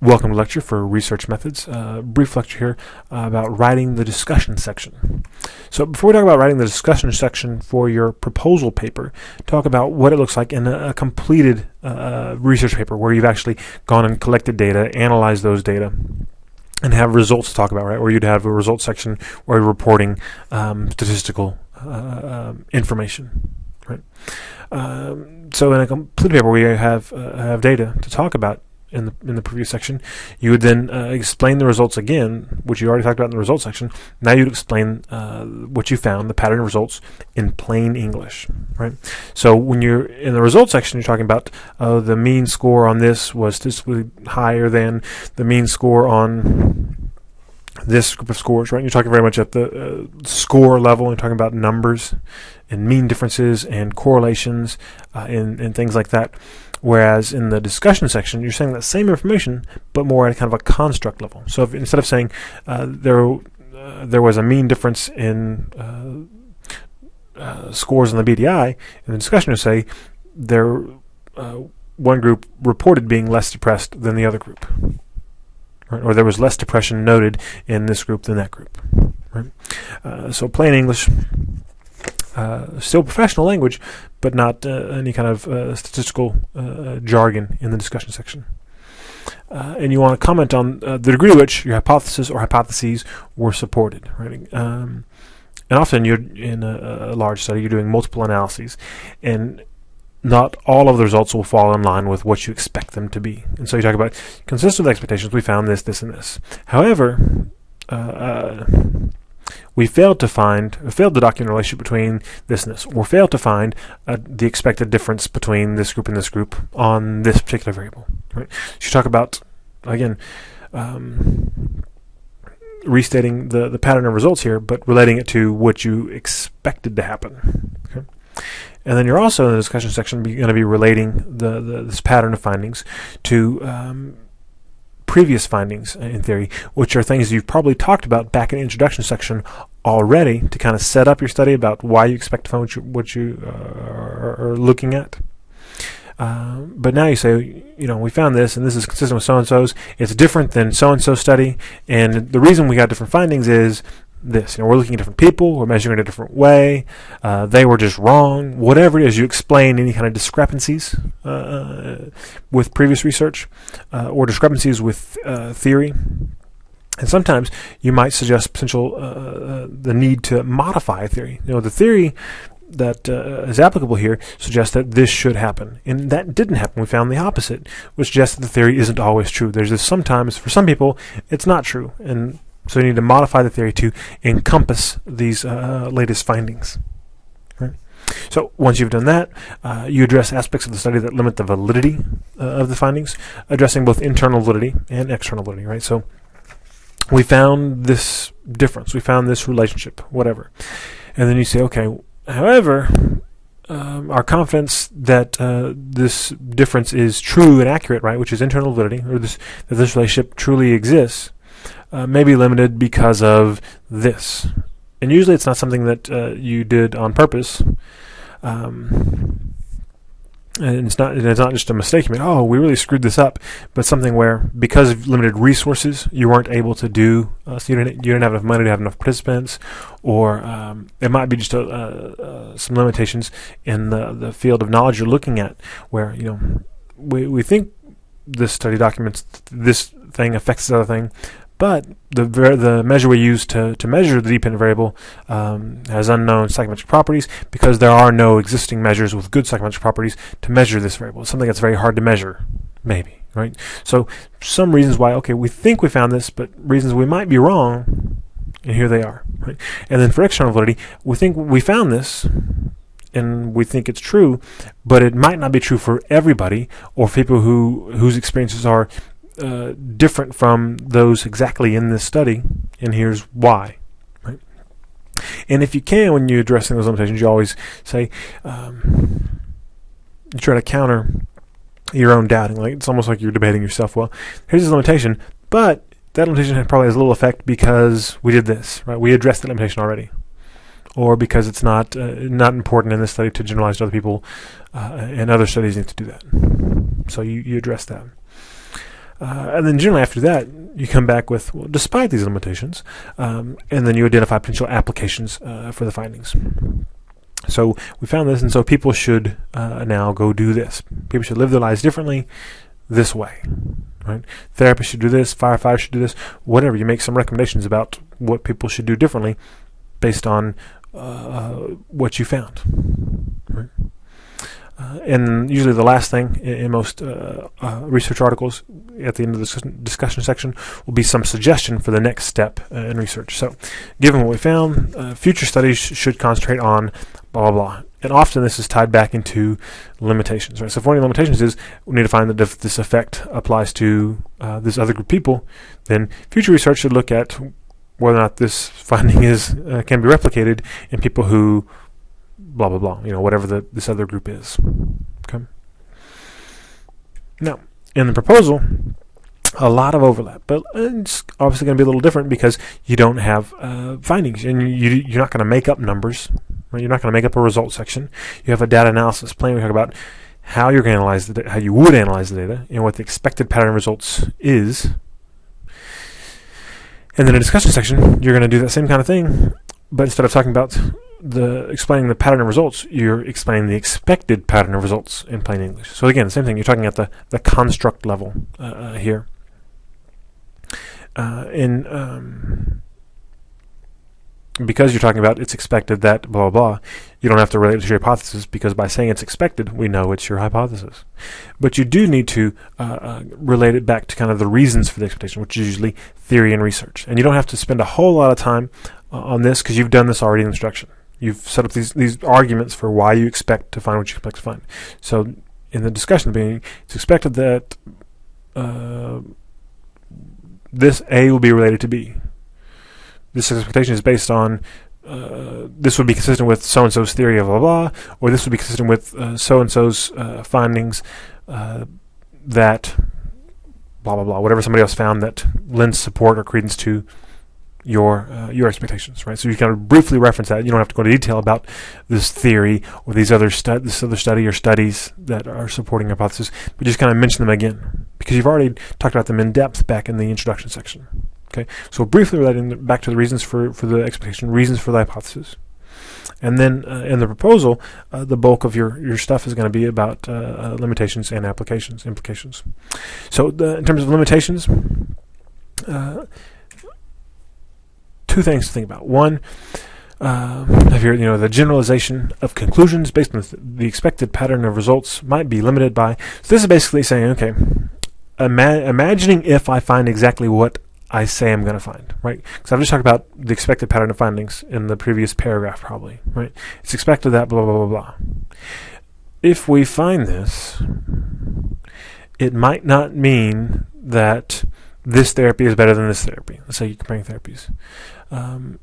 Welcome to lecture for research methods. Brief lecture here about writing the discussion section. So before we talk about writing the discussion section for your proposal paper, talk about what it looks like in a completed research paper where you've actually gone and collected data, analyzed those data, and have results to talk about, right? Where you'd have a results section where you're reporting statistical information, right? So in a complete paper where you have data to talk about in the previous section, you would then explain the results again, which you already talked about in the results section. Now you'd explain what you found, the pattern of results, in plain English, right? So when you're in the results section, you're talking about the mean score on this was statistically higher than the mean score on this group of scores, right? You're talking very much at the score level. You're talking about numbers and mean differences and correlations and things like that. Whereas in the discussion section, you're saying that same information, but more at kind of a construct level. So if, instead of saying there was a mean difference in scores on the BDI, in the discussion you say one group reported being less depressed than the other group, right? Or there was less depression noted in this group than that group, right? So plain English. Still professional language, but not any kind of statistical jargon in the discussion section. And you want to comment on the degree to which your hypothesis or hypotheses were supported, right? And often you're in a large study, you're doing multiple analyses, and not all of the results will fall in line with what you expect them to be. And so you talk about consistent with expectations, we found this, this, and this. However, we failed to document a relationship between this and this, or failed to find the expected difference between this group and this group on this particular variable. Right? So you talk about, again, restating the pattern of results here, but relating it to what you expected to happen. Okay? And then you're also in the discussion section going to be relating this pattern of findings to previous findings in theory, which are things you've probably talked about back in the introduction section already to kind of set up your study about why you expect to find what you are looking at. But now you say, we found this, and this is consistent with so-and-so's. It's different than so-and-so study, and the reason we got different findings is this. We're looking at different people, we're measuring in a different way, they were just wrong. Whatever it is, you explain any kind of discrepancies with previous research or discrepancies with theory. And sometimes you might suggest the need to modify a theory. The theory that is applicable here suggests that this should happen, and that didn't happen. We found the opposite, which suggests that the theory isn't always true. There's this sometimes, for some people, it's not true, and so you need to modify the theory to encompass these latest findings. Right? So once you've done that, you address aspects of the study that limit the validity of the findings, addressing both internal validity and external validity. Right? So we found this difference, we found this relationship, whatever. And then you say, okay, however, our confidence that this difference is true and accurate, right, which is internal validity, or that this relationship truly exists, may be limited because of this. And usually it's not something that you did on purpose. And it's not just a mistake you made. Oh, we really screwed this up. But something where, because of limited resources, you weren't able to do. So you didn't have enough money to have enough participants, or it might be just some limitations in the field of knowledge you're looking at, where we think this study documents this thing affects this other thing, but the measure we use to measure the dependent variable has unknown psychometric properties, because there are no existing measures with good psychometric properties to measure this variable. It's something that's very hard to measure, maybe, right? So some reasons why, okay, we think we found this, but reasons we might be wrong, and here they are, right? And then for external validity, we think we found this, and we think it's true, but it might not be true for everybody, or for people whose experiences are different from those exactly in this study, and here's why. Right? And if you can, when you're addressing those limitations, you always say, you try to counter your own doubting. Like, it's almost like you're debating yourself. Well, here's this limitation, but that limitation probably has a little effect because we did this, right? We addressed that limitation already. Or because it's not important in this study to generalize to other people, and other studies need to do that. So you address that. And then generally after that, you come back with, well, despite these limitations, and then you identify potential applications for the findings. So we found this, and so people should now go do this. People should live their lives differently this way. Right? Therapists should do this, firefighters should do this, whatever. You make some recommendations about what people should do differently based on what you found. Right? And usually the last thing in most research articles at the end of the discussion section will be some suggestion for the next step in research. So, given what we found, future studies should concentrate on blah, blah, blah. And often this is tied back into limitations. Right? So if one of the limitations is we need to find that if this effect applies to this other group of people, then future research should look at whether or not this finding can be replicated in people who blah, blah, blah, whatever this other group is. Okay. Now, in the proposal, a lot of overlap, but it's obviously going to be a little different because you don't have findings, and you're not going to make up numbers. Right? You're not going to make up a result section. You have a data analysis plan. We talk about how you're going to analyze the data, how you would analyze the data, and what the expected pattern of results is. And then in a discussion section, you're going to do that same kind of thing, but instead of talking about explaining the pattern of results, you're explaining the expected pattern of results in plain English. So again, the same thing. You're talking at the construct level here. Because you're talking about it's expected that blah, blah, blah, you don't have to relate it to your hypothesis, because by saying it's expected, we know it's your hypothesis. But you do need to relate it back to kind of the reasons for the expectation, which is usually theory and research. And you don't have to spend a whole lot of time on this because you've done this already in instruction. You've set up these arguments for why you expect to find what you expect to find. So in the discussion being, it's expected that this A will be related to B. This expectation is based on this would be consistent with so-and-so's theory of blah, blah, or this would be consistent with so-and-so's findings that blah, blah, blah, whatever somebody else found that lends support or credence to your expectations, right? So you kind of briefly reference that. You don't have to go into detail about this theory or this other study or studies that are supporting your hypothesis, but just kind of mention them again because you've already talked about them in depth back in the introduction section. Okay, so briefly relating back to the reasons for the expectation, reasons for the hypothesis. And then in the proposal, the bulk of your stuff is going to be about limitations and implications. So in terms of limitations, two things to think about. One, the generalization of conclusions based on the expected pattern of results might be limited by. So this is basically saying, okay, imagining if I find exactly what I say I'm going to find, right? Because I've just talked about the expected pattern of findings in the previous paragraph, probably, right? It's expected that blah, blah, blah, blah. If we find this, it might not mean that this therapy is better than this therapy. Let's say you're comparing therapies. And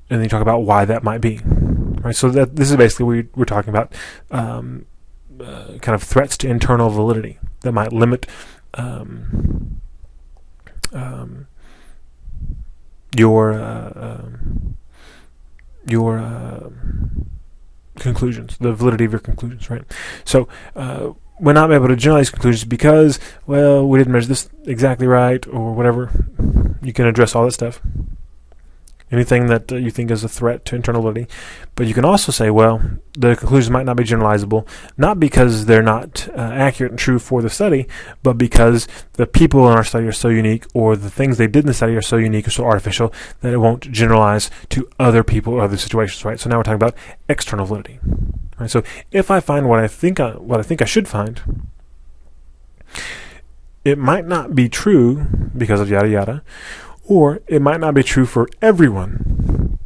then you talk about why that might be, right? So this is basically we're talking about kind of threats to internal validity that might limit your conclusions, the validity of your conclusions, right? So we're not able to generalize conclusions because, well, we didn't measure this exactly right or whatever. You can address all that stuff. Anything that you think is a threat to internal validity. But you can also say, well, the conclusions might not be generalizable, not because they're not accurate and true for the study, but because the people in our study are so unique, or the things they did in the study are so unique or so artificial that it won't generalize to other people or other situations, right? So now we're talking about external validity. Right? So if I find what I think I should find, it might not be true because of yada yada, or it might not be true for everyone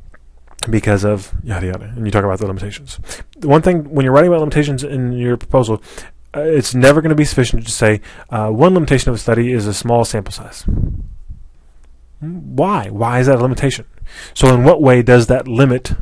because of yada yada. And you talk about the limitations. The one thing, when you're writing about limitations in your proposal, it's never going to be sufficient to say one limitation of a study is a small sample size. Why? Why is that a limitation? So in what way does that limit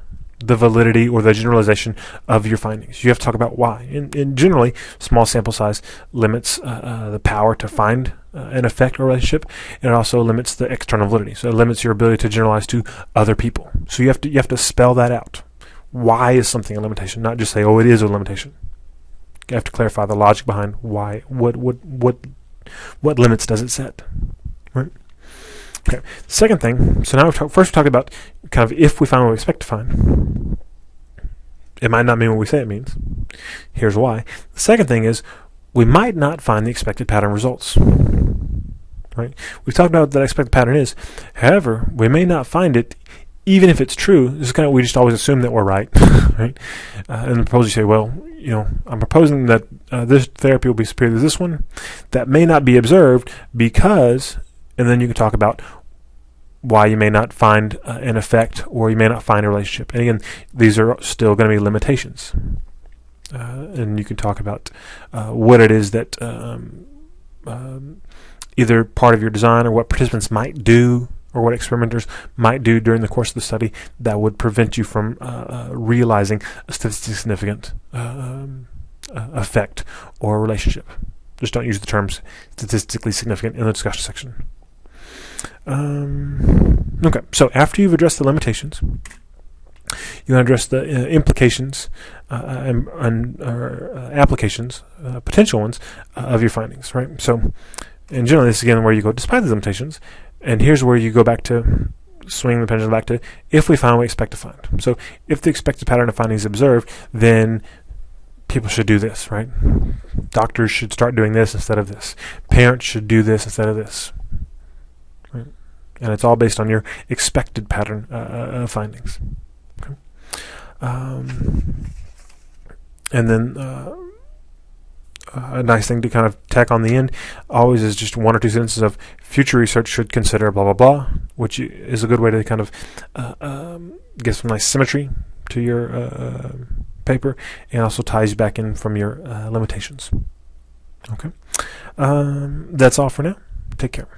the validity or the generalization of your findings? You have to talk about why. And generally, small sample size limits the power to find an effect or relationship, and it also limits the external validity. So it limits your ability to generalize to other people. So you have to spell that out. Why is something a limitation? Not just say, oh, it is a limitation. You have to clarify the logic behind why, what limits does it set, right? Okay. Second thing, so now first we talked about kind of if we find what we expect to find. It might not mean what we say it means. Here's why. The second thing is we might not find the expected pattern results. Right? We've talked about what that expected pattern is. However, we may not find it even if it's true. This is kind of, we just always assume that we're right. Right? And the proposal, you say, well, I'm proposing that this therapy will be superior to this one. That may not be observed because, and then you can talk about why you may not find an effect or you may not find a relationship. And again, these are still going to be limitations. And you can talk about what it is that either part of your design or what participants might do or what experimenters might do during the course of the study that would prevent you from realizing a statistically significant effect or relationship. Just don't use the terms statistically significant in the discussion section. Okay, so after you've addressed the limitations, you want to address the implications and applications, potential ones, of your findings, right? So, and generally, this is again where you go, despite the limitations, and here's where you go back to, swing the pendulum back to, if we find what we expect to find. So, if the expected pattern of findings is observed, then people should do this, right? Doctors should start doing this instead of this. Parents should do this instead of this. Right? And it's all based on your expected pattern of findings. Okay. And then a nice thing to kind of tack on the end always is just one or two sentences of future research should consider blah, blah, blah, which is a good way to kind of get some nice symmetry to your paper and also ties you back in from your limitations. Okay. That's all for now. Take care.